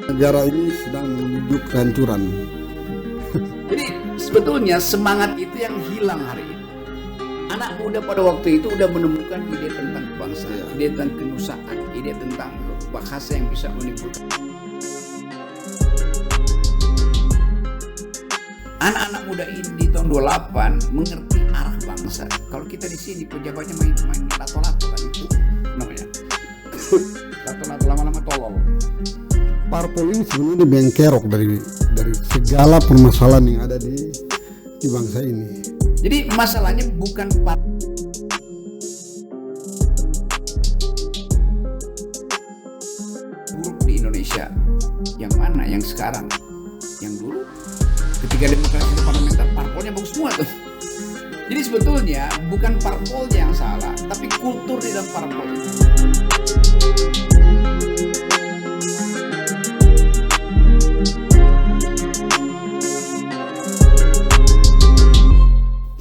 Negara ini sedang menuju kehancuran. Jadi sebetulnya semangat itu yang hilang hari ini. Anak muda pada waktu itu udah menemukan ide tentang kebangsaan, ide tentang kenusaan, ide tentang bahasa yang bisa menimbulkan. Anak-anak muda ini di tahun 28 mengerti arah bangsa. Kalau kita di sini pejabatnya main lato-lato kan itu namanya. Lato-lato lama-lama tolol. Parpol ini sebenarnya bengkerok dari segala permasalahan yang ada di bangsa ini. Jadi masalahnya bukan buruk di Indonesia. Yang mana? Yang sekarang? Yang dulu? Ketika demokrasi itu parlementer, parpolnya bagus semua tuh. Jadi sebetulnya bukan parpolnya yang salah, tapi kultur di dalam parpol itu.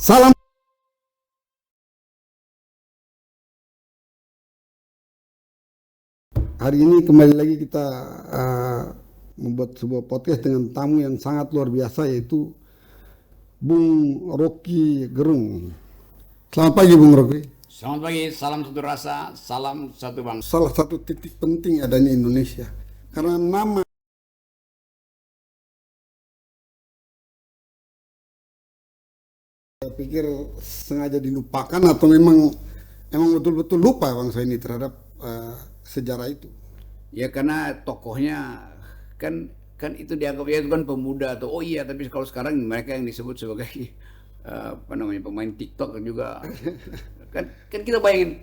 Salam. Hari ini kembali lagi kita membuat sebuah podcast dengan tamu yang sangat luar biasa, yaitu Bung Rocky Gerung. Selamat pagi Bung Rocky. Selamat pagi, salam satu rasa, salam satu bangsa. Salah satu titik penting adanya Indonesia, karena nama saya pikir sengaja dilupakan atau memang betul-betul lupa bangsa ini terhadap sejarah itu. Ya karena tokohnya kan itu dianggapnya itu kan pemuda atau iya, tapi kalau sekarang mereka yang disebut sebagai pemain TikTok juga kan kita bayangin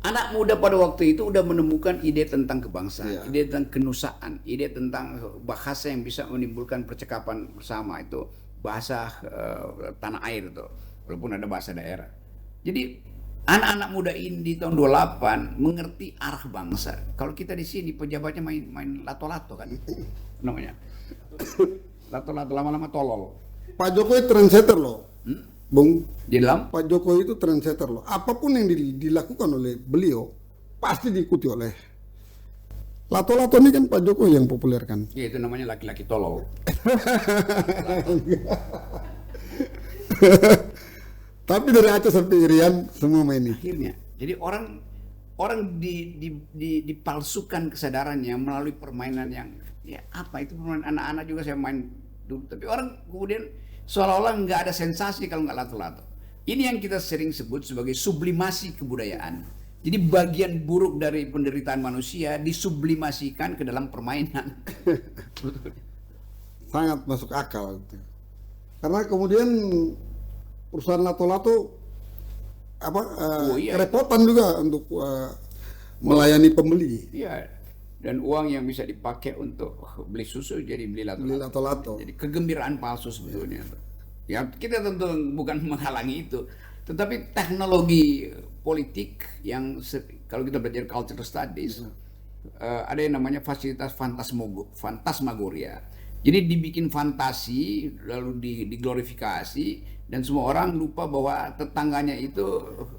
anak muda pada waktu itu udah menemukan ide tentang kebangsaan, ide tentang kenusaan, ide tentang bahasa yang bisa menimbulkan percakapan bersama, itu bahasa tanah air itu, walaupun ada bahasa daerah. Jadi anak-anak muda ini di tahun 28 mengerti arah bangsa. Kalau kita di sini pejabatnya main lato-lato kan namanya. Lato-lato lama-lama tolol. Pak Jokowi trendsetter loh, Bung. Di dalam Pak Jokowi itu trendsetter loh. Apapun yang dilakukan oleh beliau pasti diikuti oleh. Lato-lato ini kan Pak Jokowi yang populerkan. ya itu namanya laki-laki tolol. Tapi dari Aceh sampai Irian semua main ini. Akhirnya jadi orang dipalsukan kesadarannya melalui permainan yang itu permainan anak-anak juga saya main dulu, tapi orang kemudian seolah-olah nggak ada sensasi kalau nggak lato-lato. Ini yang kita sering sebut sebagai sublimasi kebudayaan. Jadi bagian buruk dari penderitaan manusia disublimasikan ke dalam permainan. Sangat masuk akal itu. Karena kemudian perusahaan lato-lato kerepotan juga untuk melayani pembeli. Iya. Dan uang yang bisa dipakai untuk beli susu jadi beli lato-lato. Jadi kegembiraan palsu sebetulnya. Ya kita tentu bukan menghalangi itu, tetapi teknologi politik yang kalau kita belajar culture studies ada yang namanya fasilitas fantasmagoria. Jadi dibikin fantasi lalu diglorifikasi dan semua orang lupa bahwa tetangganya itu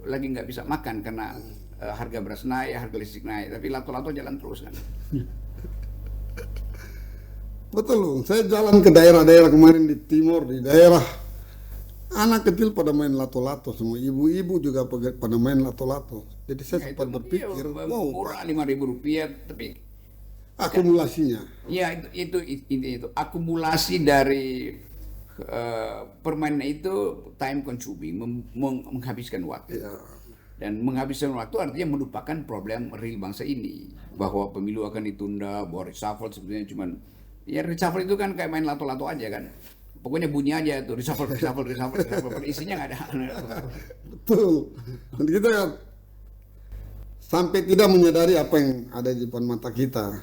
lagi nggak bisa makan karena harga beras naik, harga listrik naik, tapi lato-lato jalan terus kan. Betul loh, saya jalan ke daerah-daerah kemarin di timur, di daerah anak kecil pada main lato-lato semua, ibu-ibu juga pada main lato-lato. Jadi saya sempat berpikir, wow, murah Rp5.000, tapi akumulasinya. Ya itu akumulasi dari permainan itu time consuming, menghabiskan waktu. Ya. Dan menghabiskan waktu artinya melupakan problem real bangsa ini, bahwa pemilu akan ditunda, bahwa reshuffle sebenarnya cuman reshuffle itu kan kayak main lato-lato aja kan, pokoknya bunyi aja tuh reshuffle isinya nggak ada. Betul. Dan kita sampai tidak menyadari apa yang ada di depan mata kita,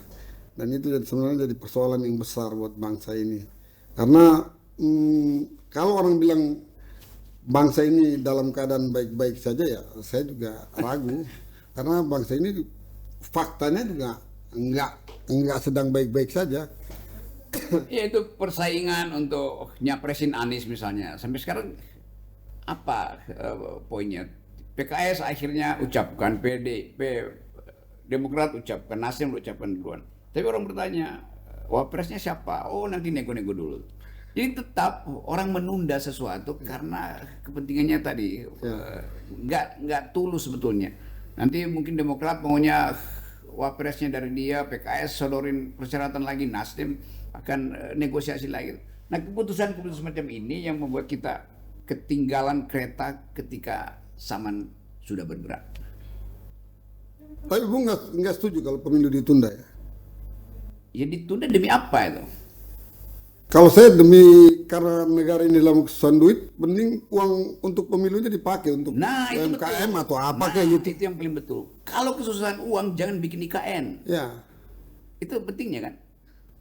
dan itu sebenarnya jadi persoalan yang besar buat bangsa ini. Karena kalau orang bilang bangsa ini dalam keadaan baik-baik saja, ya saya juga ragu. Karena bangsa ini faktanya juga enggak sedang baik-baik saja. Ya itu persaingan untuk nyapresin Anies misalnya. Sampai sekarang apa poinnya? PKS akhirnya ucapkan, PDIP, Demokrat ucapkan, Nasdem ucapkan duluan. Tapi orang bertanya, wapresnya siapa? Oh nanti nego-nego dulu. Jadi tetap orang menunda sesuatu karena kepentingannya tadi nggak tulus sebetulnya. Nanti mungkin Demokrat maunya wapresnya dari dia, PKS sodorin persyaratan lagi, Nasdem akan negosiasi lagi. Nah keputusan-keputusan semacam ini yang membuat kita ketinggalan kereta ketika zaman sudah bergerak. Tapi Bung nggak setuju kalau pemilu ditunda ya? Ya ditunda demi apa itu? Kalau saya karena negara ini dalam kesusahan duit, mending uang untuk pemilunya dipakai untuk itu UMKM betul. atau apa kayak gitu. Itu yang paling betul. Kalau kesusahan uang jangan bikin IKN. Ya, Itu pentingnya kan.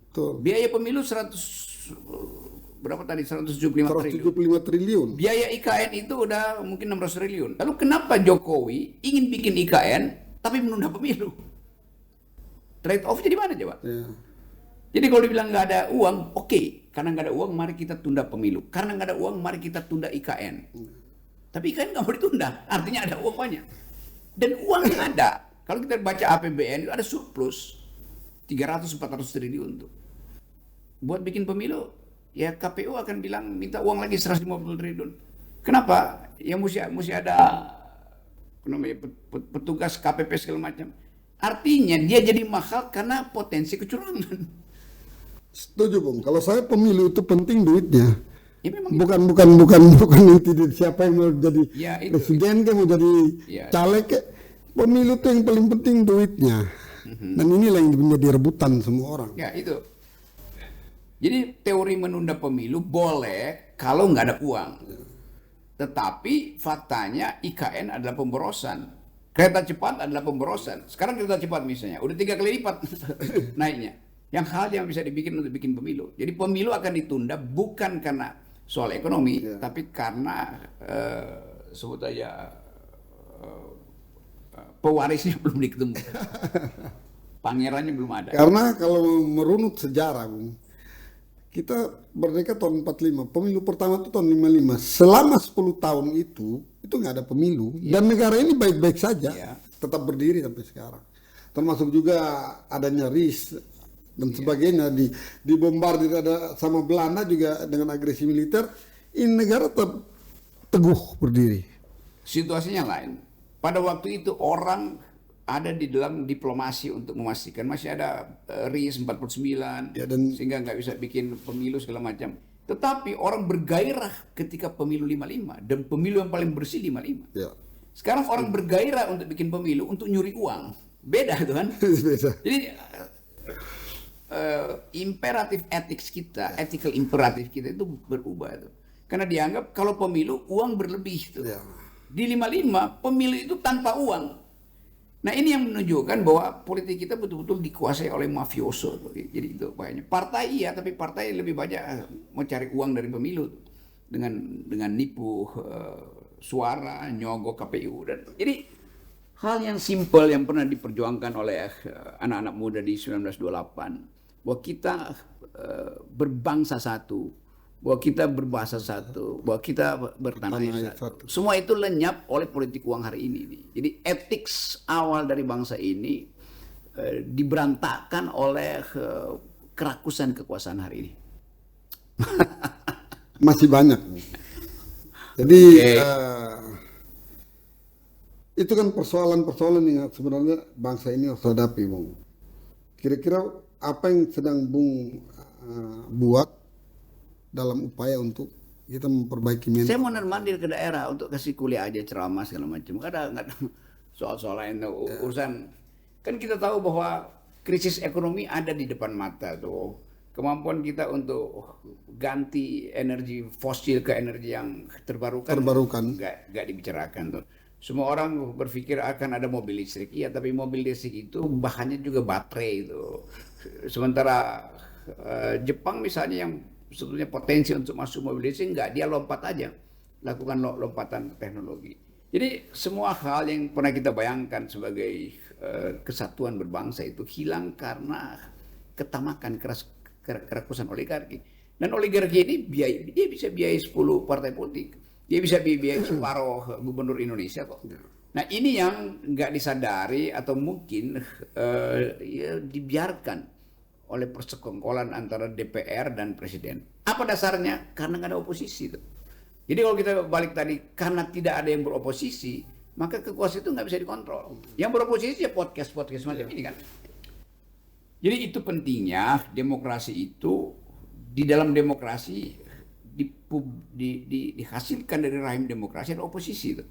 betul. Biaya pemilu 175 triliun. 175 triliun. Biaya IKN itu udah mungkin 600 triliun. Lalu kenapa Jokowi ingin bikin IKN tapi menunda pemilu? Trade off jadi mana coba? Ya. Jadi kalau dibilang nggak ada uang, oke. Karena nggak ada uang, mari kita tunda pemilu. Karena nggak ada uang, mari kita tunda IKN. Tapi IKN nggak mau ditunda, artinya ada uang banyak. Dan uang ada. Kalau kita baca APBN itu ada surplus 300-400 triliun tuh. Buat bikin pemilu, ya KPU akan bilang minta uang lagi 150 triliun. Kenapa? Ya mesti ada petugas KPP segala macam. Artinya dia jadi mahal karena potensi kecurangan. Setuju Bung. Kalau saya pemilu itu penting duitnya. Ya memang Bukan itu siapa yang mau jadi Ya, itu. presiden ke mau jadi Ya. caleg ke. Pemilu itu yang paling penting duitnya. Dan inilah yang menjadi rebutan semua orang. Ya itu. Jadi teori menunda pemilu boleh kalau nggak ada uang. Tetapi faktanya IKN adalah pemborosan. Kereta cepat adalah pemborosan. Sekarang kereta cepat misalnya udah 3 kali lipat naiknya. Yang hal yang bisa dibikin untuk bikin pemilu. Jadi pemilu akan ditunda bukan karena soal ekonomi, tapi karena sebut aja pewarisnya belum diketemu. Pangerannya belum ada. Karena kalau merunut sejarah, Bung, kita merdeka tahun 45, pemilu pertama itu tahun 55. Selama 10 tahun itu nggak ada pemilu. Dan negara ini baik-baik saja, tetap berdiri sampai sekarang. Termasuk juga adanya RIS dan sebagainya, dibombardir ada sama Belanda juga dengan agresi militer. Ini negara tetap teguh berdiri. Situasinya lain. Pada waktu itu orang ada di dalam diplomasi untuk memastikan masih ada RIS 49 sehingga nggak bisa bikin pemilu segala macam. Tetapi orang bergairah ketika pemilu 55 dan pemilu yang paling bersih 55. Ya. Sekarang orang bergairah untuk bikin pemilu untuk nyuri uang. Beda itu kan? Beda. Jadi imperatif ethics kita, ethical imperatif kita itu berubah tuh. Karena dianggap kalau pemilu uang berlebih tuh. Ya. Di 55 pemilu itu tanpa uang. Nah ini yang menunjukkan bahwa politik kita betul-betul dikuasai oleh mafioso. Jadi itu bahayanya. Partai iya, tapi partai lebih banyak mencari uang dari pemilu dengan nipu suara, nyogok KPU dan jadi hal yang simpel yang pernah diperjuangkan oleh anak-anak muda di 1928 bahwa kita berbangsa satu, bahwa kita berbahasa satu, bahwa kita bertanah air satu. Semua itu lenyap oleh politik uang hari ini. Jadi etik awal dari bangsa ini diberantakan oleh kerakusan kekuasaan hari ini. Masih banyak. Jadi itu kan persoalan-persoalan yang sebenarnya bangsa ini harus hadapi, Bung. Kira-kira apa yang sedang Bung buat dalam upaya untuk kita memperbaiki mental? Saya mau mandir ke daerah untuk kasih kuliah aja, ceramah segala macam. Nggak ada soal-soal lain, urusan. Kan kita tahu bahwa krisis ekonomi ada di depan mata tuh. Kemampuan kita untuk ganti energi fosil ke energi yang terbarukan nggak dibicarakan tuh. Semua orang berpikir akan ada mobil listrik, iya, tapi mobil listrik itu bahannya juga baterai itu. Sementara Jepang misalnya yang sebetulnya potensi untuk masuk mobil listrik enggak, dia lompat aja, lakukan lompatan teknologi. Jadi semua hal yang pernah kita bayangkan sebagai kesatuan berbangsa itu hilang karena ketamakan kerakusan oligarki. Dan oligarki ini dia bisa biayai 10 partai politik. Dia bisa biayai separuh gubernur Indonesia kok. Nah ini yang nggak disadari atau mungkin ya, dibiarkan oleh persekongkolan antara DPR dan presiden. Apa dasarnya? Karena nggak ada oposisi tuh. Jadi kalau kita balik tadi, karena tidak ada yang beroposisi, maka kekuasaan itu nggak bisa dikontrol. Yang beroposisi ya podcast macam ini kan. Jadi itu pentingnya demokrasi itu, di dalam demokrasi dihasilkan dari rahim demokrasi ada oposisi itu.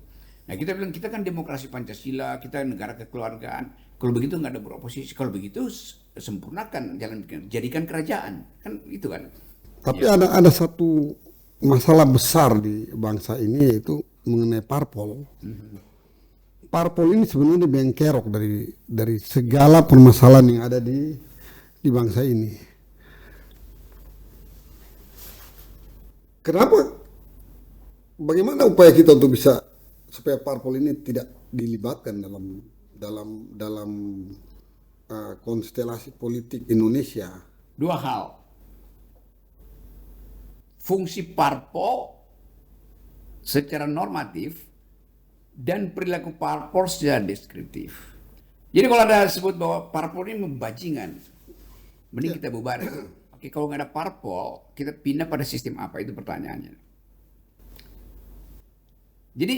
Nah kita bilang kita kan demokrasi Pancasila, kita negara kekeluargaan. Kalau begitu nggak ada beroposisi. Kalau begitu sempurnakan jalan pikir, jadikan kerajaan kan itu kan. Tapi ada satu masalah besar di bangsa ini, yaitu mengenai parpol. Parpol ini sebenarnya bengkerok dari segala permasalahan yang ada di bangsa ini. Kenapa? Bagaimana upaya kita untuk bisa supaya parpol ini tidak dilibatkan dalam konstelasi politik Indonesia? Dua hal. Fungsi parpol secara normatif dan perilaku parpol secara deskriptif. Jadi kalau ada sebut bahwa parpol ini membajingan, mending kita bubarin. Oke, kalau nggak ada parpol, kita pindah pada sistem apa, itu pertanyaannya. Jadi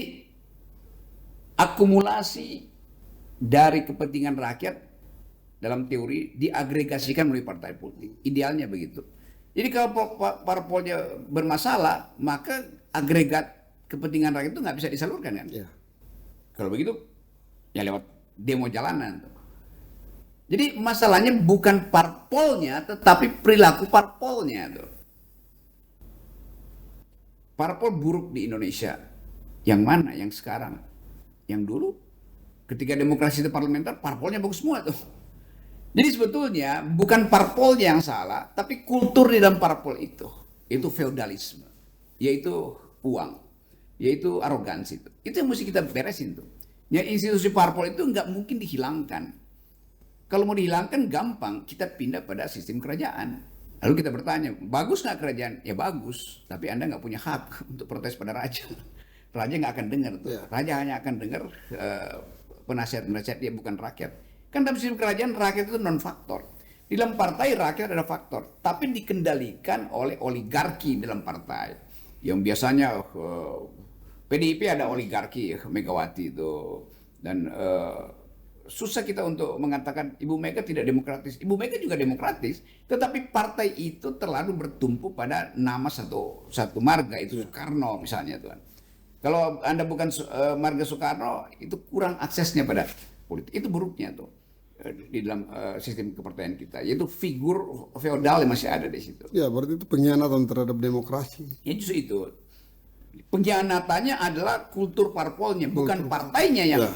akumulasi dari kepentingan rakyat dalam teori diagregasikan melalui partai politik. Idealnya begitu. Jadi kalau parpolnya bermasalah, maka agregat kepentingan rakyat itu nggak bisa disalurkan kan? Ya. Kalau begitu, ya lewat demo jalanan. Jadi masalahnya bukan parpolnya, tetapi perilaku parpolnya. Parpol buruk di Indonesia. Yang mana? Yang sekarang. Yang dulu, ketika demokrasi itu parlementer, parpolnya bagus semua tuh. Jadi sebetulnya bukan parpolnya yang salah, tapi kultur di dalam parpol itu. Itu feodalisme. Yaitu uang. Yaitu arogansi. Itu yang mesti kita beresin tuh. Ya, institusi parpol itu nggak mungkin dihilangkan. Kalau mau dihilangkan gampang, kita pindah pada sistem kerajaan. Lalu kita bertanya, bagus nggak kerajaan? Ya bagus, tapi Anda nggak punya hak untuk protes pada raja. Raja nggak akan dengar tuh. Raja hanya akan dengar penasihat-penasihat, dia bukan rakyat. Kan dalam sistem kerajaan rakyat itu non faktor. Di dalam partai rakyat ada faktor, tapi dikendalikan oleh oligarki dalam partai. Yang biasanya PDIP ada oligarki, Megawati itu, dan susah kita untuk mengatakan Ibu Mega tidak demokratis. Ibu Mega juga demokratis, tetapi partai itu terlalu bertumpu pada nama satu marga, itu Soekarno misalnya tuan. Kalau Anda bukan marga Soekarno, itu kurang aksesnya pada politik. Itu buruknya tuh di dalam sistem kepartaian kita, yaitu figur feodal yang masih ada di situ. Ya, berarti itu pengkhianatan terhadap demokrasi. Ya justru itu. Pengkhianatannya adalah kultur parpolnya, bukan partainya yang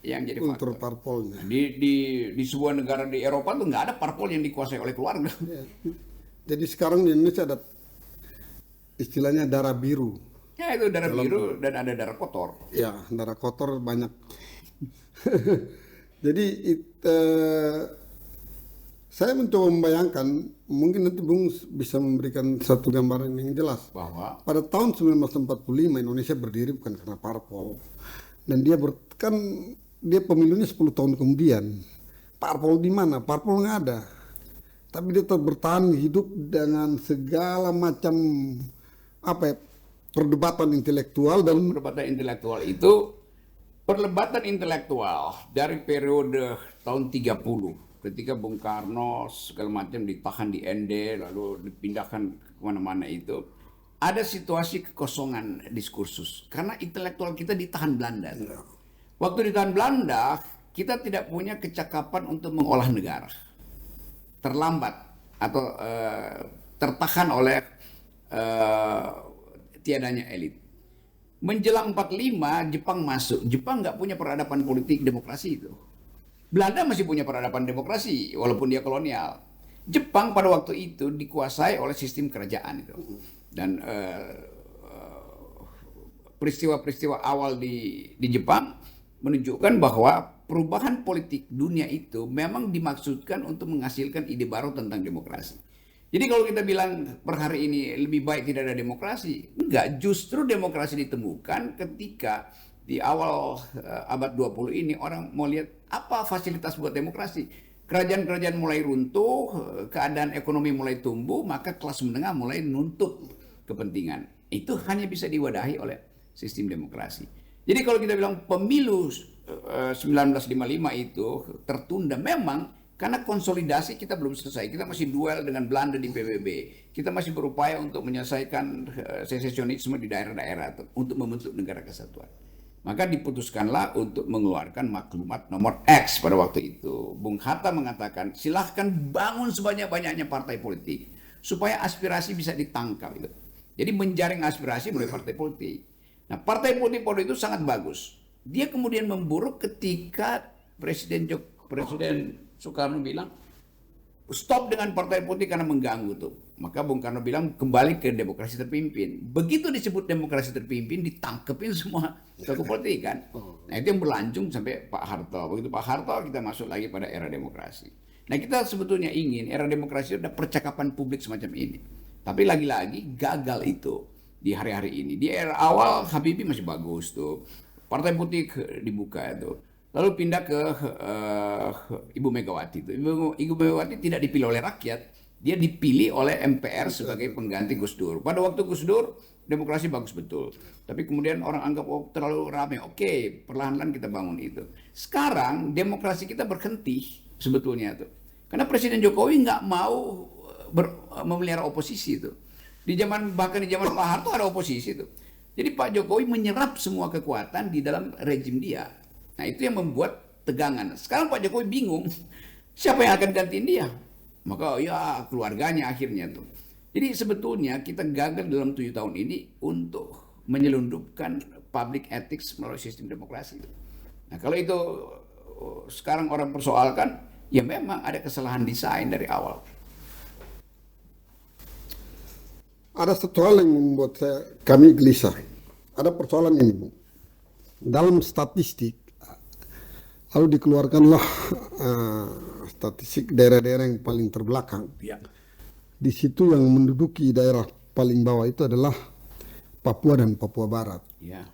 jadi kultur faktor. parpolnya. Di sebuah negara di Eropa tuh nggak ada parpol yang dikuasai oleh keluarga. Ya. Jadi sekarang di Indonesia ada istilahnya darah biru. Ya itu darah biru dan ada darah kotor. Ya, darah kotor banyak. Jadi saya mencoba membayangkan, mungkin nanti Bung bisa memberikan satu gambaran yang jelas. Bahwa Pada tahun 1945 Indonesia berdiri bukan karena parpol. Dan dia pemilunya 10 tahun kemudian. Parpol di mana? Parpol nggak ada. Tapi dia tetap bertahan hidup dengan segala macam perdebatan intelektual dan perdebatan intelektual dari periode tahun 30 ketika Bung Karno segala macam ditahan di ND lalu dipindahkan kemana-mana, itu ada situasi kekosongan diskursus karena intelektual kita ditahan Belanda. Waktu ditahan Belanda, kita tidak punya kecakapan untuk mengolah negara, terlambat atau tertahan oleh tiadanya elit. Menjelang 45 Jepang masuk. Jepang nggak punya peradaban politik demokrasi itu. Belanda masih punya peradaban demokrasi walaupun dia kolonial. Jepang pada waktu itu dikuasai oleh sistem kerajaan itu. Dan peristiwa-peristiwa awal di Jepang menunjukkan bahwa perubahan politik dunia itu memang dimaksudkan untuk menghasilkan ide baru tentang demokrasi. Jadi kalau kita bilang per hari ini lebih baik tidak ada demokrasi, enggak, justru demokrasi ditemukan ketika di awal abad 20 ini orang mau lihat apa fasilitas buat demokrasi. kerajaan-kerajaan mulai runtuh, keadaan ekonomi mulai tumbuh, maka kelas menengah mulai nuntut kepentingan. Itu hanya bisa diwadahi oleh sistem demokrasi. Jadi kalau kita bilang pemilu 1955 itu tertunda, memang karena konsolidasi kita belum selesai. Kita masih duel dengan Belanda di PBB. Kita masih berupaya untuk menyelesaikan sesesionisme di daerah-daerah untuk membentuk negara kesatuan. Maka diputuskanlah untuk mengeluarkan maklumat nomor X pada waktu itu. Bung Hatta mengatakan, silahkan bangun sebanyak-banyaknya partai politik supaya aspirasi bisa ditangkap. Gitu. Jadi menjaring aspirasi melalui partai politik. Nah, partai politik pada itu sangat bagus. Dia kemudian memburuk ketika Presiden Soekarno bilang, stop dengan partai politik karena mengganggu tuh. Maka Bung Karno bilang kembali ke demokrasi terpimpin. Begitu disebut demokrasi terpimpin, ditangkepin semua tokoh politik kan. Nah itu yang berlanjut sampai Pak Harto. Begitu Pak Harto kita masuk lagi pada era demokrasi. Nah kita sebetulnya ingin era demokrasi ada percakapan publik semacam ini. Tapi lagi-lagi gagal itu di hari-hari ini. Di era awal Habibie masih bagus tuh. Partai politik dibuka itu. Lalu pindah ke Ibu Megawati itu. Ibu Megawati tidak dipilih oleh rakyat, dia dipilih oleh MPR sebagai pengganti Gus Dur. Pada waktu Gus Dur demokrasi bagus betul, tapi kemudian orang anggap terlalu ramai. Oke, perlahan-lahan kita bangun itu. Sekarang demokrasi kita berhenti sebetulnya tuh, karena Presiden Jokowi nggak mau memelihara oposisi itu. Bahkan di zaman Pak Harto ada oposisi itu. Jadi Pak Jokowi menyerap semua kekuatan di dalam rejim dia. Nah itu yang membuat tegangan. Sekarang Pak Jokowi bingung, siapa yang akan gantiin dia? Maka ya keluarganya akhirnya tuh. Jadi sebetulnya kita gagal dalam 7 tahun ini untuk menyelundupkan public ethics melalui sistem demokrasi. Nah kalau itu sekarang orang persoalkan, ya memang ada kesalahan desain dari awal. Ada satu hal yang membuat kami gelisah. Ada persoalan ini, Bu. Dalam statistik, lalu dikeluarkanlah statistik daerah-daerah yang paling terbelakang. Ya. Di situ yang menduduki daerah paling bawah itu adalah Papua dan Papua Barat. Ya.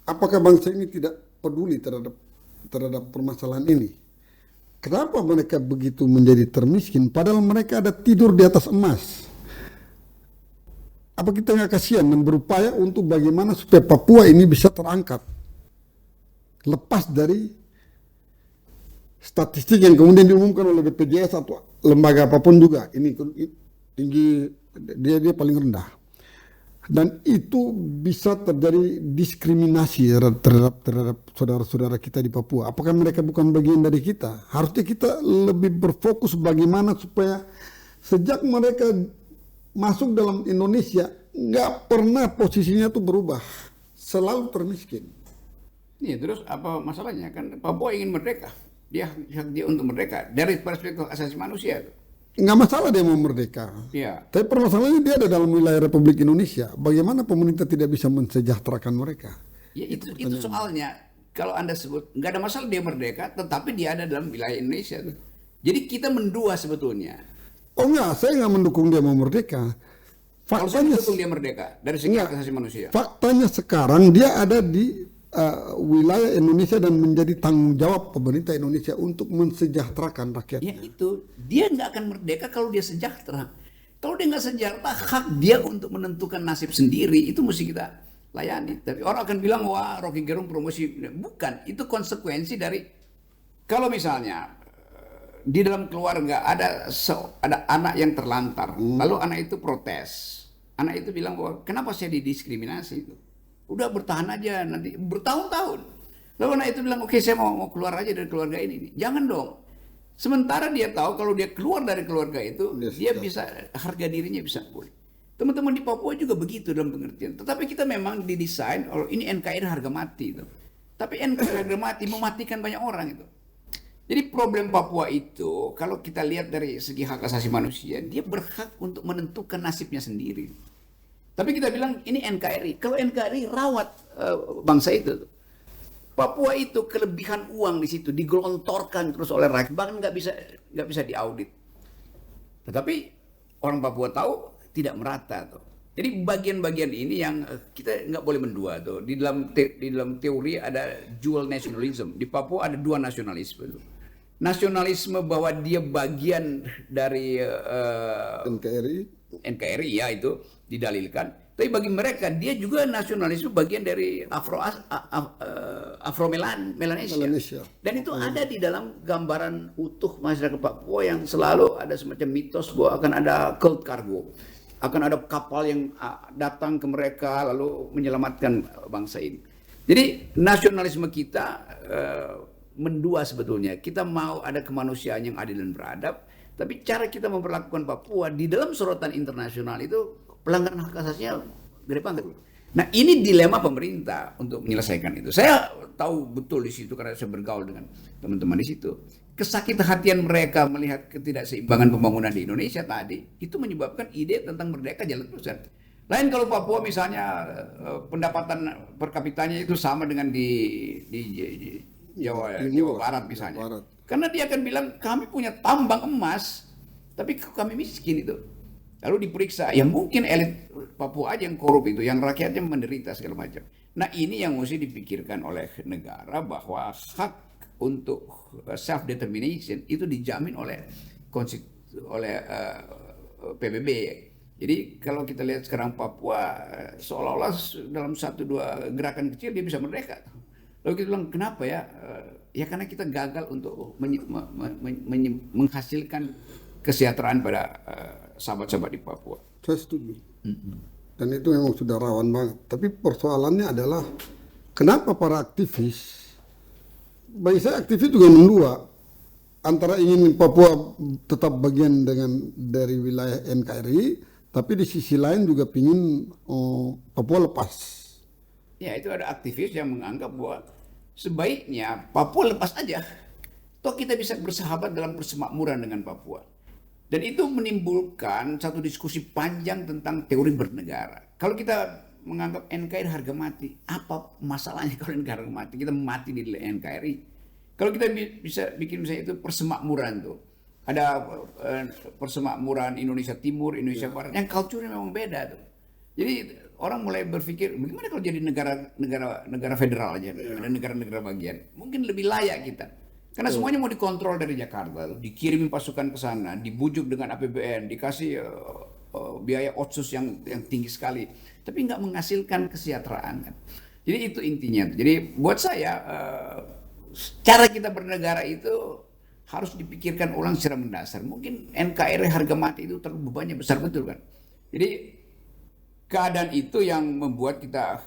Apakah bangsa ini tidak peduli terhadap permasalahan ini? Kenapa mereka begitu menjadi termiskin padahal mereka ada tidur di atas emas? Apa kita nggak kasihan dan berupaya untuk bagaimana supaya Papua ini bisa terangkat lepas dari statistik yang kemudian diumumkan oleh BPJS atau lembaga apapun juga ini tinggi, dia paling rendah, dan itu bisa terjadi diskriminasi terhadap saudara-saudara kita di Papua. Apakah mereka bukan bagian dari kita? Harusnya kita lebih berfokus bagaimana supaya sejak mereka masuk dalam Indonesia nggak pernah posisinya tuh berubah, selalu termiskin. Iya, terus apa masalahnya? Kan Papua ingin merdeka, hak dia untuk merdeka dari perspektif asasi manusia. Nggak masalah dia mau merdeka. Iya. Tapi permasalahannya dia ada dalam wilayah Republik Indonesia. Bagaimana pemerintah tidak bisa mensejahterakan mereka? Ya itu soalnya. Kalau Anda sebut nggak ada masalah dia merdeka, tetapi dia ada dalam wilayah Indonesia. Jadi kita mendua sebetulnya. Oh enggak, saya nggak mendukung dia mau merdeka. Kalau saya mendukung dia merdeka dari segi hak asasi manusia. Faktanya sekarang dia ada di wilayah Indonesia dan menjadi tanggung jawab pemerintah Indonesia untuk mensejahterakan rakyatnya. Ya itu, dia nggak akan merdeka kalau dia sejahtera. Kalau dia nggak sejahtera, hak dia untuk menentukan nasib sendiri itu mesti kita layani. Tapi orang akan bilang wah Rocky Gerung promosi, bukan. Itu konsekuensi dari kalau misalnya di dalam keluarga ada anak yang terlantar, lalu anak itu protes, anak itu bilang bahwa kenapa saya didiskriminasi itu, udah bertahan aja nanti bertahun-tahun, lalu anak itu bilang oke saya mau keluar aja dari keluarga ini, jangan dong, sementara dia tahu kalau dia keluar dari keluarga itu dia bisa harga dirinya bisa pulih. Teman-teman di Papua juga begitu dalam pengertian, tetapi kita memang didesain kalau ini NKRI harga mati itu, tapi NKRI harga mati mematikan banyak orang itu. Jadi problem Papua itu, kalau kita lihat dari segi hak asasi manusia, dia berhak untuk menentukan nasibnya sendiri. Tapi kita bilang ini NKRI. Kalau NKRI rawat bangsa itu. Papua itu kelebihan uang di situ digelontorkan terus oleh rakyat, bahkan nggak bisa diaudit. Tetapi orang Papua tahu tidak merata tuh. Jadi bagian-bagian ini yang kita nggak boleh mendua tuh. Di dalam teori ada dual nationalism. Di Papua ada dua nasionalisme tuh. nasionalisme bahwa dia bagian dari NKRI. NKRI ya itu didalilkan. Tapi bagi mereka dia juga nasionalisme bagian dari Melanesia. Melanesia. Dan itu ada di dalam gambaran utuh masyarakat Papua yang selalu ada semacam mitos bahwa akan ada cult cargo, akan ada kapal yang datang ke mereka lalu menyelamatkan bangsa ini. Jadi nasionalisme kita mendua sebetulnya. Kita mau ada kemanusiaan yang adil dan beradab, tapi cara kita memperlakukan Papua di dalam sorotan internasional itu pelanggaran hak asasinya gede banget. Nah ini dilema pemerintah untuk menyelesaikan itu. Saya tahu betul di situ karena saya bergaul dengan teman-teman di situ. Kesakit-hatian mereka melihat ketidakseimbangan pembangunan di Indonesia tadi itu menyebabkan ide tentang merdeka jalan terusan. Lain kalau Papua misalnya pendapatan per kapitanya itu sama dengan di Jawa Barat misalnya. Barat. Karena dia akan bilang kami punya tambang emas, tapi kami miskin itu. Lalu diperiksa, ya mungkin elit Papua aja yang korup itu, yang rakyatnya menderita segala macam. Nah ini yang mesti dipikirkan oleh negara bahwa hak untuk self determination itu dijamin oleh PBB. Jadi kalau kita lihat sekarang Papua seolah-olah dalam 1-2 gerakan kecil dia bisa merdeka. Lalu kita bilang kenapa ya? Ya karena kita gagal untuk menghasilkan kesejahteraan pada sahabat-sahabat di Papua. Saya setuju. Dan itu memang sudah rawan banget. Tapi persoalannya adalah kenapa para aktivis, bagi saya aktivis juga mendua antara ingin Papua tetap bagian dari wilayah NKRI, tapi di sisi lain juga ingin Papua lepas. Ya itu ada aktivis yang menganggap bahwa sebaiknya Papua lepas aja. Toh kita bisa bersahabat dalam persemakmuran dengan Papua. Dan itu menimbulkan satu diskusi panjang tentang teori bernegara. Kalau kita menganggap NKRI harga mati, apa masalahnya kalau NKRI harga mati? Kita mati di NKRI. Kalau kita bisa bikin misalnya itu persemakmuran tuh. Ada persemakmuran Indonesia Timur, Indonesia Barat, yang culture-nya memang beda tuh. Jadi orang mulai berpikir, bagaimana kalau jadi negara federal aja, ada negara-negara bagian, mungkin lebih layak kita. Karena semuanya mau dikontrol dari Jakarta, dikirimin pasukan ke sana, dibujuk dengan APBN, dikasih biaya otsus yang tinggi sekali, tapi nggak menghasilkan kesejahteraan kan. Jadi itu intinya. Jadi buat saya cara kita bernegara itu harus dipikirkan ulang secara mendasar. Mungkin NKRI harga mati itu terlalu bebannya besar betul kan. Jadi keadaan itu yang membuat kita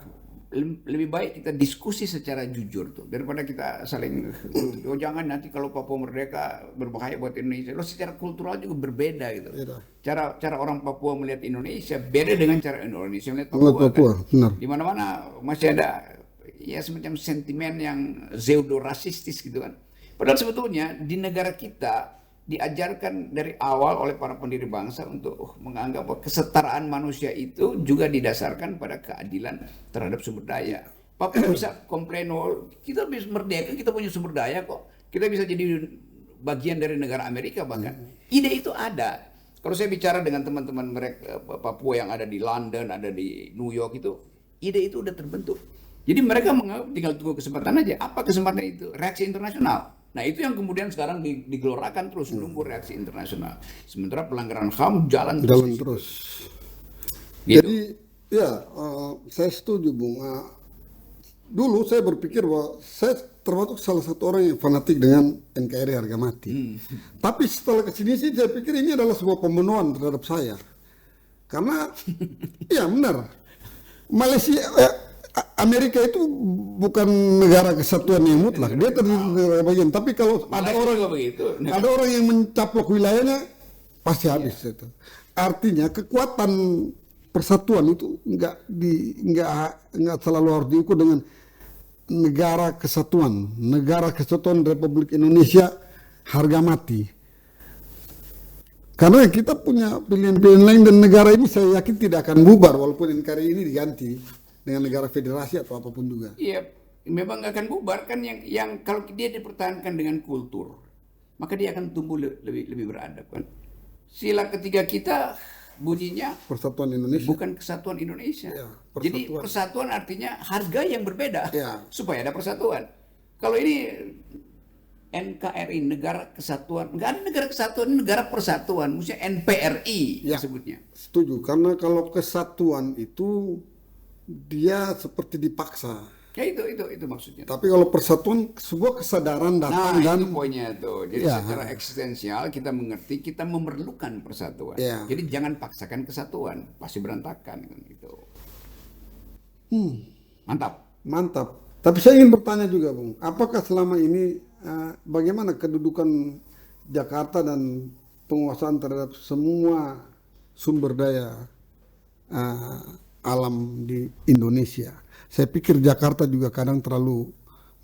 lebih baik kita diskusi secara jujur tuh daripada kita saling jangan nanti kalau Papua merdeka berbahaya buat Indonesia. Loh secara kultural juga berbeda gitu. Cara orang Papua melihat Indonesia beda dengan cara Indonesia melihat Papua. Kan? Benar. Di mana-mana masih ada ya semacam sentimen yang pseudo rasistis gitu kan. Padahal sebetulnya di negara kita diajarkan dari awal oleh para pendiri bangsa untuk menganggap bahwa kesetaraan manusia itu juga didasarkan pada keadilan terhadap sumber daya. Papua bisa komplain, kita bisa merdeka, kita punya sumber daya kok. Kita bisa jadi bagian dari negara Amerika bahkan. Ide itu ada. Kalau saya bicara dengan teman-teman mereka Papua yang ada di London, ada di New York itu, ide itu udah terbentuk. Jadi mereka menganggap tinggal tunggu kesempatan aja. Apa kesempatan itu? Reaksi internasional. Nah itu yang kemudian sekarang digelorakan terus menunggu reaksi internasional. Sementara pelanggaran HAM jalan terus. Gitu. Jadi ya saya setuju Bung. Dulu saya berpikir bahwa saya termasuk salah satu orang yang fanatik dengan NKRI harga mati. Tapi setelah kesini sih saya pikir ini adalah sebuah pembunuhan terhadap saya. Karena ya benar. Malaysia Amerika itu bukan negara kesatuan yang mutlak, dia terdiri dari negara bagian. Tapi kalau ada orang yang mencaplok wilayahnya, pasti habis itu. Artinya kekuatan persatuan itu nggak selalu harus diukur dengan negara kesatuan Republik Indonesia harga mati. Karena kita punya pilihan-pilihan lain dan negara ini saya yakin tidak akan bubar walaupun NKRI ini diganti dengan negara federasi atau apapun juga. Iya, memang nggak akan bubar kan yang kalau dia dipertahankan dengan kultur, maka dia akan tumbuh lebih beradab kan. Sila ketiga kita bunyinya Persatuan Indonesia. Bukan kesatuan Indonesia. Ya, persatuan. Jadi persatuan artinya harga yang berbeda supaya ada persatuan. Kalau ini NKRI, Negara Kesatuan, nggak ada negara kesatuan, negara persatuan, maksudnya NPRI Ya. disebutnya. Setuju, karena kalau kesatuan itu dia seperti dipaksa. Ya itu maksudnya. Tapi kalau persatuan sebuah kesadaran datang Nah, dan itu poinnya tuh. Jadi Ya. secara eksistensial kita mengerti kita memerlukan persatuan. Ya. Jadi jangan paksakan kesatuan, pasti berantakan kan gitu. Mantap. mantap. Tapi saya ingin bertanya juga, Bung, apakah selama ini bagaimana kedudukan Jakarta dan penguasaan terhadap semua sumber daya alam di Indonesia? Saya pikir Jakarta juga kadang terlalu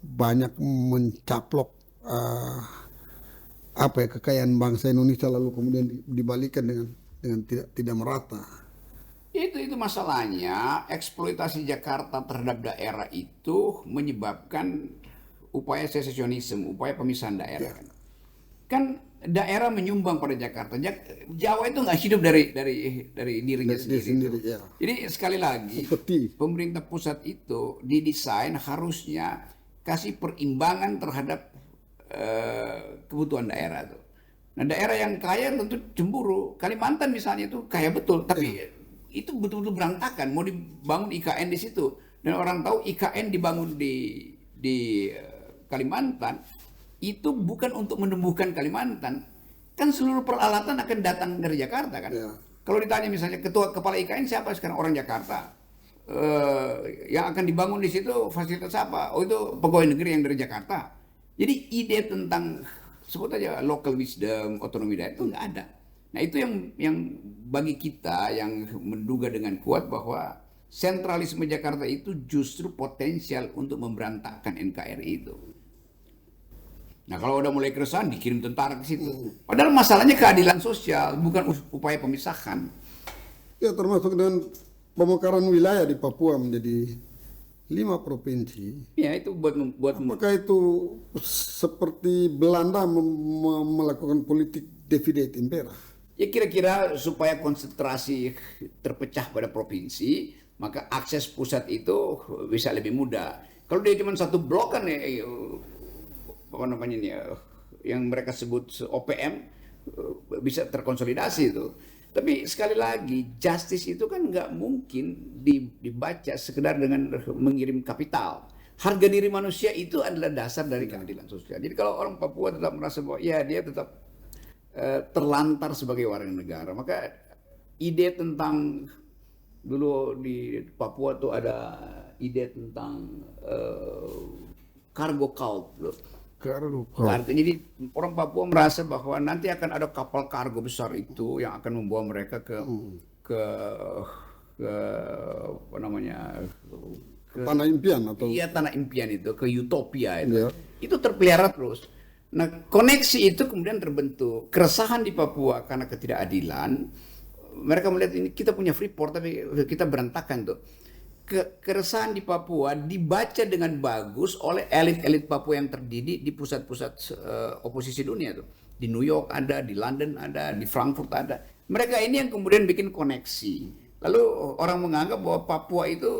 banyak mencaplok kekayaan bangsa Indonesia lalu kemudian dibalikan dengan tidak merata. Itu masalahnya, eksploitasi Jakarta terhadap daerah itu menyebabkan upaya secesionisme, upaya pemisahan daerah. Kan daerah menyumbang pada Jakarta. Jawa itu nggak hidup dari dirinya sendiri. Ya. Jadi sekali lagi, Seperti pemerintah pusat itu didesain harusnya kasih perimbangan terhadap kebutuhan daerah tuh. Nah, daerah yang kaya tentu cemburu. Kalimantan misalnya itu kaya betul, tapi itu betul-betul berantakan. Mau dibangun IKN di situ, dan orang tahu IKN dibangun di Kalimantan itu bukan untuk menumbuhkan Kalimantan. Kan seluruh peralatan akan datang dari Jakarta kan. Ya. Kalau ditanya misalnya kepala IKN siapa sekarang, orang Jakarta. Yang akan dibangun di situ fasilitas apa? Oh, itu pegawai negeri yang dari Jakarta. Jadi ide tentang sebut aja local wisdom, otonomi daerah itu nggak ada. Nah, itu yang bagi kita yang menduga dengan kuat bahwa sentralisme Jakarta itu justru potensial untuk memberantakkan NKRI itu. Nah, kalau udah mulai keresahan dikirim tentara ke situ. Padahal masalahnya keadilan sosial, bukan upaya pemisahan. ya, termasuk dengan pemekaran wilayah di Papua menjadi 5 provinsi. Ya, itu buat Apakah itu seperti Belanda melakukan politik divide et impera? ya kira-kira supaya konsentrasi terpecah pada provinsi, maka akses pusat itu bisa lebih mudah. Kalau dia cuma satu blok kan apa namanya nih, yang mereka sebut OPM bisa terkonsolidasi itu. Tapi sekali lagi, justice itu kan nggak mungkin dibaca sekedar dengan mengirim kapital. Harga diri manusia itu adalah dasar dari keadilan sosial. Jadi kalau orang Papua tetap merasa bahwa ya dia tetap terlantar sebagai warga negara, maka ide tentang dulu di Papua tuh ada ide tentang cargo cult loh. Artinya jadi orang Papua merasa bahwa nanti akan ada kapal kargo besar itu yang akan membawa mereka ke apa namanya, ke Tanah impian atau iya, tanah impian itu, ke utopia itu. Ya. Itu terpelihara terus. Nah, koneksi itu kemudian terbentuk. Keresahan di Papua karena ketidakadilan, mereka melihat ini kita punya Freeport tapi kita berantakan tuh. Keresahan di Papua dibaca dengan bagus oleh elit-elit Papua yang terdidik di pusat-pusat oposisi dunia tuh. Di New York ada, di London ada, di Frankfurt ada. Mereka ini yang kemudian bikin koneksi. Lalu orang menganggap bahwa Papua itu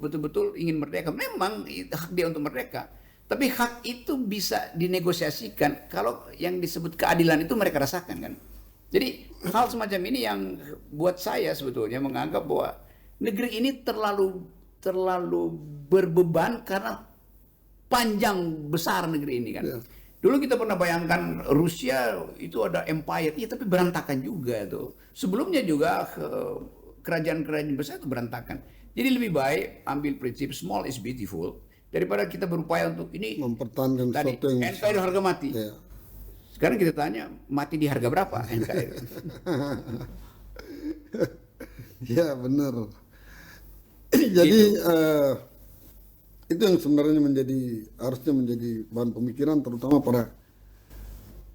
betul-betul ingin merdeka. Memang hak dia untuk merdeka. Tapi hak itu bisa dinegosiasikan kalau yang disebut keadilan itu mereka rasakan kan. Jadi hal semacam ini yang buat saya sebetulnya menganggap bahwa negeri ini terlalu berbeban karena panjang besar negeri ini kan. Ya. Dulu kita pernah bayangkan Rusia itu ada empire, iya tapi berantakan juga tuh. Sebelumnya juga kerajaan-kerajaan besar itu berantakan. Jadi lebih baik ambil prinsip small is beautiful daripada kita berupaya untuk ini mempertahankan tadi sesuatu yang NKRI harga mati. Ya. Sekarang kita tanya mati di harga berapa NKRI? Ya, benar. Jadi itu yang sebenarnya harusnya menjadi bahan pemikiran terutama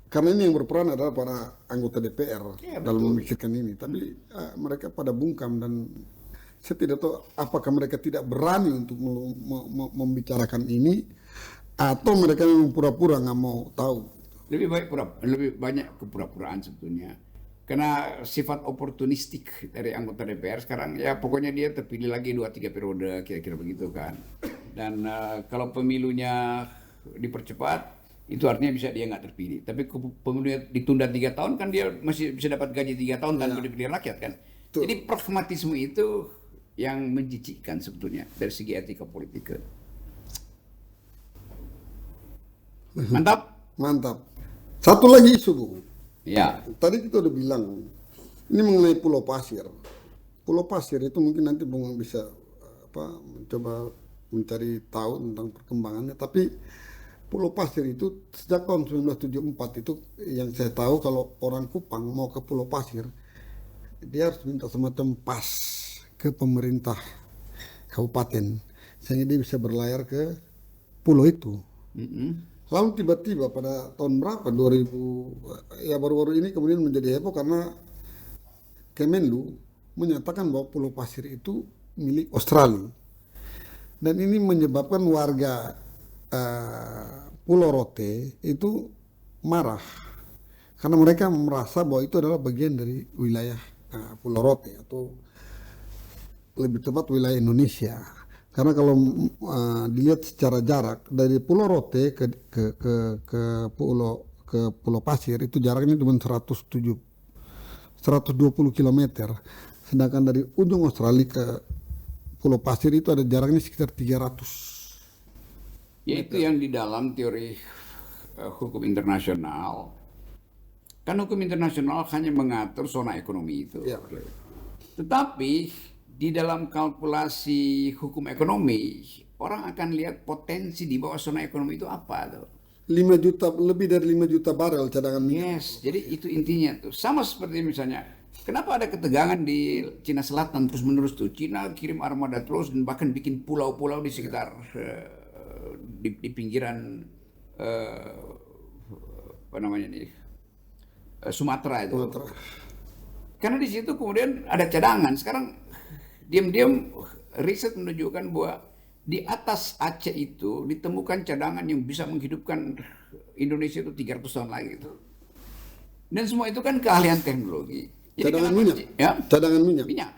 karena ini yang berperan adalah para anggota DPR Ya, dalam memikirkan ini. Tapi mereka pada bungkam dan saya tidak tahu apakah mereka tidak berani untuk membicarakan ini atau mereka memang pura-pura nggak mau tahu. Lebih banyak kepura-puraan sebetulnya. Karena sifat oportunistik dari anggota DPR sekarang ya pokoknya dia terpilih lagi 2-3 periode kira-kira begitu kan. Dan kalau pemilunya dipercepat itu artinya bisa dia nggak terpilih. Tapi pemilu ditunda 3 tahun kan dia masih bisa dapat gaji 3 tahun tanpa dipilih rakyat kan. Betul. Jadi pragmatisme itu yang menjijikkan sebetulnya dari segi etika politik. Mantap. Mantap. Satu lagi isu, Bung. Ya. Tadi kita udah bilang, ini mengenai Pulau Pasir. Pulau Pasir itu mungkin nanti Bung bisa mencoba mencari tahu tentang perkembangannya. Tapi Pulau Pasir itu sejak tahun 1974 itu yang saya tahu, kalau orang Kupang mau ke Pulau Pasir, dia harus minta semacam pas ke pemerintah kabupaten sehingga dia bisa berlayar ke pulau itu. Lalu tiba-tiba pada tahun berapa, 2000, ya baru-baru ini kemudian menjadi heboh karena Kemenlu menyatakan bahwa Pulau Pasir itu milik Australia. Dan ini menyebabkan warga Pulau Rote itu marah karena mereka merasa bahwa itu adalah bagian dari wilayah Pulau Rote, atau lebih tepat wilayah Indonesia. Karena kalau dilihat secara jarak dari Pulau Rote ke Pulau Pasir itu jaraknya cuma 120 km. Sedangkan dari ujung Australia ke Pulau Pasir itu ada jaraknya sekitar 300. Yaitu yang di dalam teori hukum internasional. Kan hukum internasional hanya mengatur zona ekonomi itu. Ya. Tetapi di dalam kalkulasi hukum ekonomi, orang akan lihat potensi di bawah zona ekonomi itu apa tuh. 5 juta, lebih dari 5 juta barel cadangan minyak. Yes, jadi itu intinya tuh. Sama seperti misalnya, kenapa ada ketegangan di Cina Selatan terus-menerus tuh. Cina kirim armada terus dan bahkan bikin pulau-pulau di sekitar di pinggiran Sumatera itu. Karena di situ kemudian ada cadangan. Sekarang diam-diam riset menunjukkan bahwa di atas Aceh itu ditemukan cadangan yang bisa menghidupkan Indonesia itu 300 tahun lagi itu. Dan semua itu kan keahlian teknologi. Jadi Cadangan minyak. Ya? Cadangan minyak. Minyak.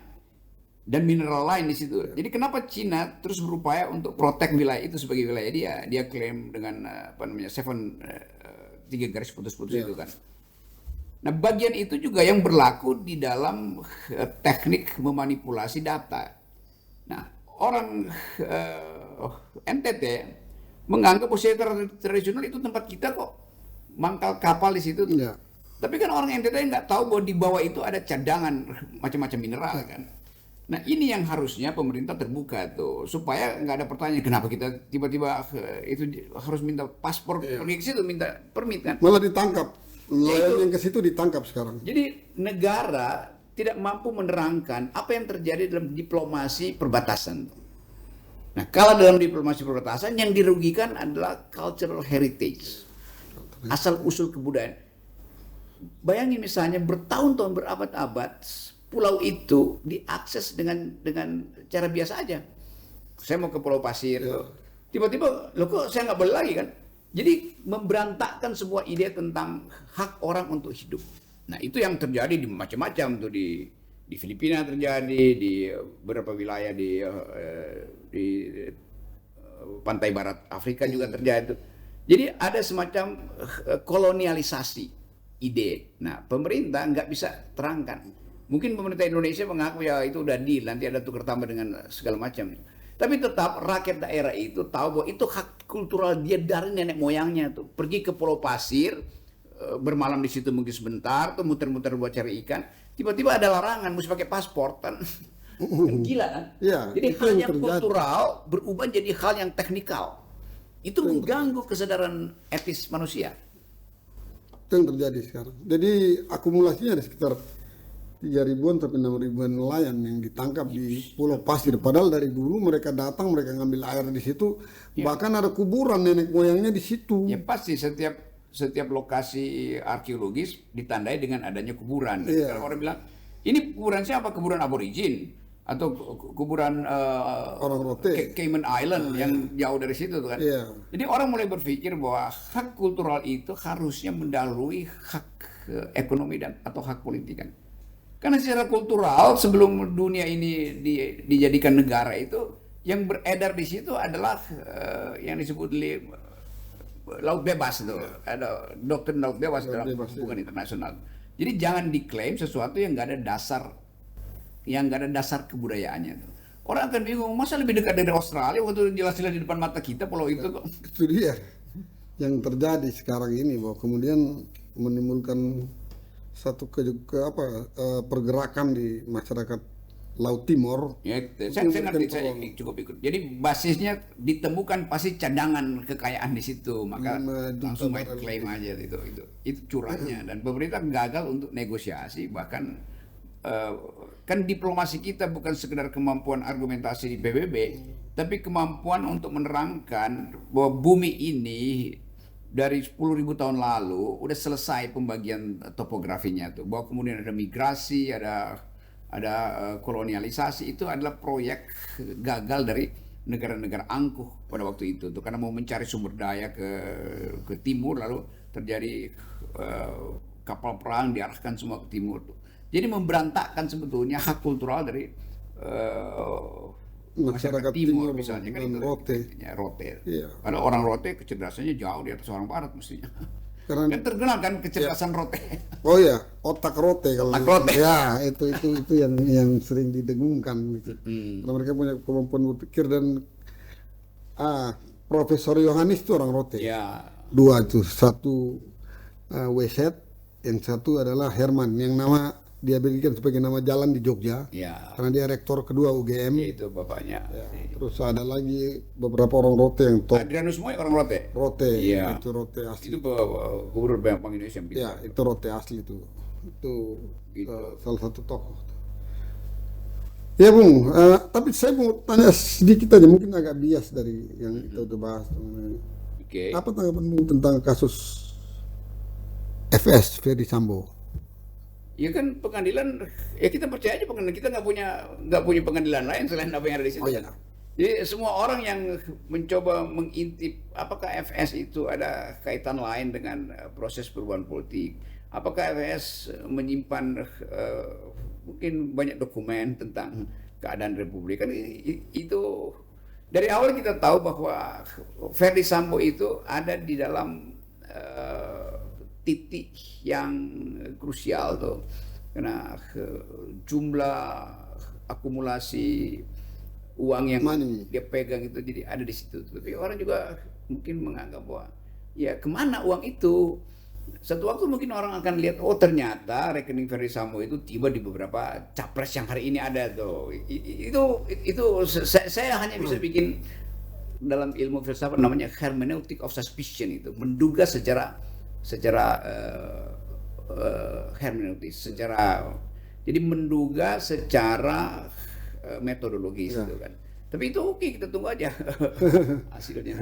Dan mineral lain di situ. Jadi kenapa Cina terus berupaya untuk protek wilayah itu sebagai wilayah dia? Dia klaim dengan tiga garis putus-putus itu kan. Nah, bagian itu juga yang berlaku di dalam teknik memanipulasi data. Nah, orang NTT menganggap secara tradisional itu tempat kita kok, mangkal kapal di situ. Ya. Tapi kan orang NTT nggak tahu bahwa di bawah itu ada cadangan macam-macam mineral kan. Nah, ini yang harusnya pemerintah terbuka tuh, supaya nggak ada pertanyaan kenapa kita tiba-tiba itu harus minta paspor pergi ke situ, minta permit kan. Malah ditangkap. Nelayan yang ke situ ditangkap sekarang. Jadi negara tidak mampu menerangkan apa yang terjadi dalam diplomasi perbatasan. Nah, kalau dalam diplomasi perbatasan yang dirugikan adalah cultural heritage, asal usul kebudayaan. Bayangin misalnya bertahun-tahun, berabad-abad pulau itu diakses dengan cara biasa aja. Saya mau ke Pulau Pasir, tiba-tiba loh kok saya nggak boleh lagi kan? Jadi memberantakkan sebuah ide tentang hak orang untuk hidup. Nah, itu yang terjadi di macam-macam tuh, di Filipina terjadi, di beberapa wilayah di pantai barat Afrika juga terjadi. Jadi ada semacam kolonialisasi ide. Nah, pemerintah nggak bisa terangkan. Mungkin pemerintah Indonesia mengaku ya itu udah deal, nanti ada tukar tambah dengan segala macam. Tapi tetap rakyat daerah itu tahu bahwa itu hak kultural dia dari nenek moyangnya tuh. Pergi ke Pulau Pasir, bermalam di situ mungkin sebentar, tuh muter-muter buat cari ikan. Tiba-tiba ada larangan, mesti pakai paspor kan. Gila kan? Ya, jadi itu hal yang yang terjadi. kultural berubah jadi hal yang teknikal. Itu mengganggu kesadaran etis manusia. Itu yang terjadi sekarang. Jadi akumulasinya ada sekitar 3.000-an sampai 6.000-an nelayan yang ditangkap di Pulau Pasir. Padahal dari dulu mereka datang, mereka ngambil air di situ. Bahkan ada kuburan nenek moyangnya di situ. Ya pasti setiap lokasi arkeologis ditandai dengan adanya kuburan. Iya. Kalau orang bilang, ini kuburan siapa? Kuburan aborigin atau kuburan Orang Rote. Cayman Island yang jauh dari situ kan. Iya. Jadi orang mulai berpikir bahwa hak kultural itu harusnya mendahului hak ekonomi atau hak politik kan. Karena secara kultural sebelum dunia ini dijadikan negara itu yang beredar di situ adalah yang disebut laut bebas itu, ada doktrin laut bebas Laut dalam bebas, hubungan internasional. Jadi jangan diklaim sesuatu yang nggak ada dasar kebudayaannya tuh. Orang akan bingung, masa lebih dekat dari Australia waktu jelas-jelas di depan mata kita pulau itu kok. Itu dia yang terjadi sekarang ini, bahwa kemudian menimbulkan satu pergerakan di masyarakat Laut Timor. Ya, saya ngerti, saya cukup ikut. Jadi basisnya ditemukan pasti cadangan kekayaan di situ, maka 5 juta langsung main barrel klaim aja itu curahnya. Dan pemerintah gagal untuk negosiasi, bahkan kan diplomasi kita bukan sekedar kemampuan argumentasi di PBB, tapi kemampuan untuk menerangkan bahwa bumi ini dari 10.000 tahun lalu udah selesai pembagian topografinya tuh, bahwa kemudian ada migrasi, ada kolonialisasi. Itu adalah proyek gagal dari negara-negara angkuh pada waktu itu tuh, karena mau mencari sumber daya ke timur, lalu terjadi kapal perang diarahkan semua ke timur tuh. Jadi memberantakkan sebetulnya hak kultural dari masyarakat timur misalnya kan itu Rote. Ya, Rote. Iya. Karena orang Rote kecerdasannya jauh di atas orang Barat mestinya. Karena Kan terkenal kan kecerdasan Rote. oh ya, otak rote kalau Otak rote. ya itu yang sering didengungkan gitu. Karena mereka punya kemampuan berpikir. Dan Profesor Yohanes itu orang rote. Ya. Dua itu, satu Weset, yang satu adalah Herman, yang nama dia berikan sebagai nama jalan di Jogja. Ya. Karena dia rektor kedua UGM. Itu bapaknya. Ya, terus ada lagi beberapa orang rote yang top. Adrianus Moy orang Rote. Rote, Iya. itu rote asli. Itu gubernur Bank Indonesia yang Ya, pintar. itu rote asli itu. Itu Gitu. salah satu tokoh. Ya Bung, tapi saya mau tanya sedikit aja, mungkin agak bias dari yang kita udah bahas. Oke. Apa tanggapan Bung tentang kasus FS Ferdi Sambo? Ya kan pengadilan, ya kita percaya aja pengadilan, kita nggak punya pengadilan lain selain apa yang ada di situ. Oh, iya. Kan? Jadi semua orang yang mencoba mengintip apakah FS itu ada kaitan lain dengan proses perubahan politik, apakah FS menyimpan mungkin banyak dokumen tentang keadaan Republik, kan itu dari awal kita tahu bahwa Ferdi Sambo itu ada di dalam titik yang krusial tuh, karena jumlah akumulasi uang yang Money. dia pegang itu jadi ada di situ. Tapi orang juga mungkin menganggap bahwa ya kemana uang itu. Satu waktu mungkin orang akan lihat, oh ternyata rekening Ferdi Sambo itu tiba di beberapa capres yang hari ini ada tuh. Itu saya hanya bisa bikin dalam ilmu filsafat namanya hermeneutic of suspicion, itu menduga secara hermeneutis, jadi menduga secara metodologis gitu kan. Tapi itu oke, kita tunggu aja hasilnya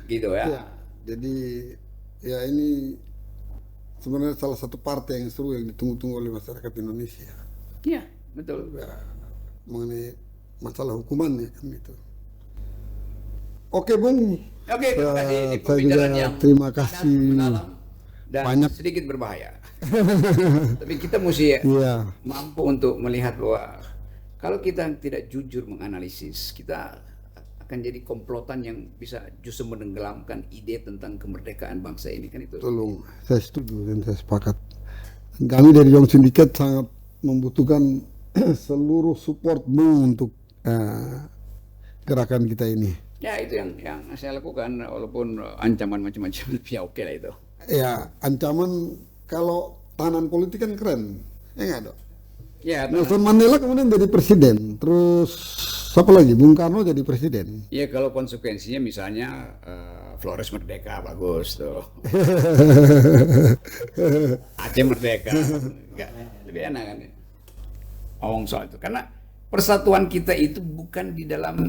gitu ya. Ya, jadi ya ini sebenarnya salah satu partai yang seru yang ditunggu-tunggu oleh masyarakat Indonesia. Iya, betul. Ya, mengenai masalah hukumannya kan itu. Oke Bung. Oke, terima kasih. Ini Saya pembicaraan juga yang terima padat, kasih mendalam, dan banyak. sedikit berbahaya. Tapi kita mesti Iya. mampu untuk melihat bahwa kalau kita tidak jujur menganalisis, kita akan jadi komplotan yang bisa justru menenggelamkan ide tentang kemerdekaan bangsa ini, kan itu. Tolong, saya setuju dan saya sepakat. Dan kami dari Young Syndicate sangat membutuhkan seluruh support Bung untuk gerakan kita ini. Ya itu yang saya lakukan, walaupun ancaman macam-macam, ya oke lah itu. Ya, ancaman kalau tahanan politik kan keren, ya nggak dok? Ya, Nelson Mandela kemudian jadi presiden, terus siapa lagi? Bung Karno jadi presiden. ya kalau konsekuensinya misalnya Flores merdeka, bagus tuh. Aceh merdeka, enggak, lebih enak kan? Ngomong soal itu, karena persatuan kita itu bukan di dalam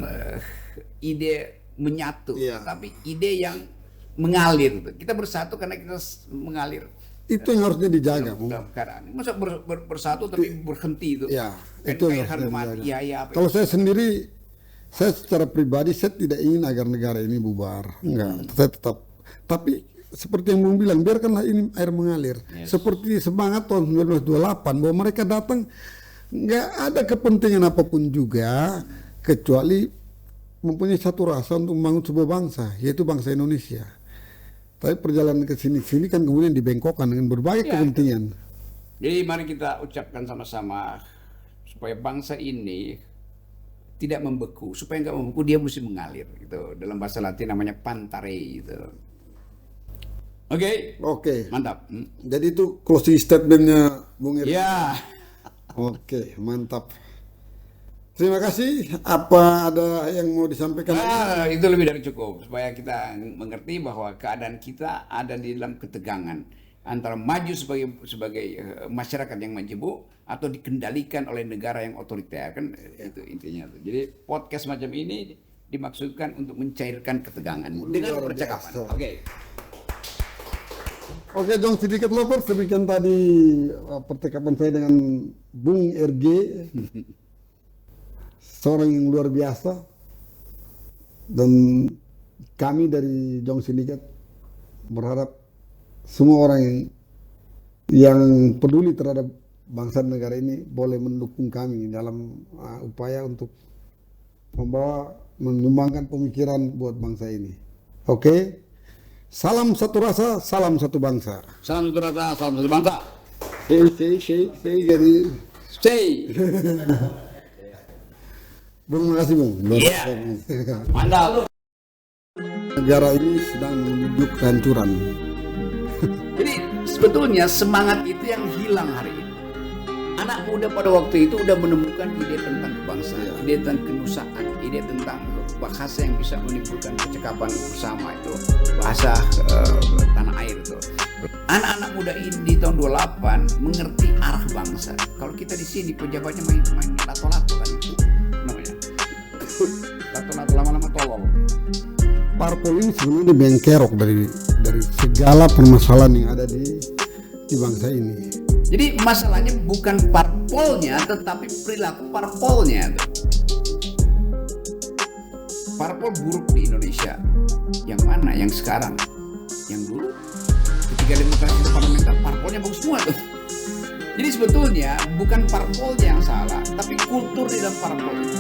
ide menyatu, Iya. tapi ide yang mengalir. Kita bersatu karena kita mengalir. Itu yang harusnya dijaga, Bung. Dalam keadaan masa bersatu tapi berhenti itu. Ya, Kan itu yang kayak harusnya harga mati. dijaga. Ya, apa Kalau saya sendiri, saya secara pribadi saya tidak ingin agar negara ini bubar, enggak. Saya tetap. Tapi seperti yang Bung bilang, biarkanlah ini air mengalir. Yes. Seperti semangat tahun 1928 bahwa mereka datang nggak ada kepentingan apapun juga kecuali mempunyai satu rasa untuk membangun sebuah bangsa, yaitu bangsa Indonesia. Tapi perjalanan ke sini kan kemudian dibengkokkan dengan berbagai Ya. kepentingan. Jadi mari kita ucapkan sama-sama supaya bangsa ini tidak membeku. Supaya nggak membeku dia mesti mengalir gitu. Dalam bahasa Latin namanya pantare gitu. Oke, Oke. mantap. Jadi itu closing statementnya Bung Eri. Ya, Oke, mantap. Terima kasih. Apa ada yang mau disampaikan? itu lebih dari cukup supaya kita mengerti bahwa keadaan kita ada di dalam ketegangan antara maju sebagai masyarakat yang majemuk atau dikendalikan oleh negara yang otoriter, kan itu intinya tuh. Jadi podcast macam ini dimaksudkan untuk mencairkan ketegangan dengan Luar percakapan. biasa. Oke. Oke, Jong Sedikit Lovers, demikian tadi percakapan saya dengan Bung RG, seorang yang luar biasa, dan kami dari Jong Sedikit berharap semua orang yang peduli terhadap bangsa dan negara ini boleh mendukung kami dalam upaya untuk menyumbangkan pemikiran buat bangsa ini. Oke? Salam satu rasa, salam satu bangsa. Salam satu rasa, salam satu bangsa. Jadi Stay. Bung, makasih Bung. Iya. Mantap. Negara ini sedang menuju kehancuran. Jadi sebetulnya semangat itu yang hilang hari ini. Anak muda pada waktu itu udah menemukan ide tentang kebangsaan, ide tentang kenusaan, ide tentang bahasa yang bisa menimbulkan percakapan bersama itu, bahasa tanah air itu. Anak-anak muda ini di tahun 28 mengerti arah bangsa. Kalau kita di sini pejabatnya main lato-lato kan itu namanya. Lato-lato lama-lama tolol. Parpol ini sebenarnya bengkerok dari segala permasalahan yang ada di bangsa ini. Jadi masalahnya bukan parpolnya, tetapi perilaku parpolnya. Parpol buruk di Indonesia. Yang mana? Yang sekarang? Yang dulu? Ketika demokrasi parlementer, parpolnya bagus semua tuh. Jadi sebetulnya bukan parpolnya yang salah, tapi kultur di dalam parpol itu.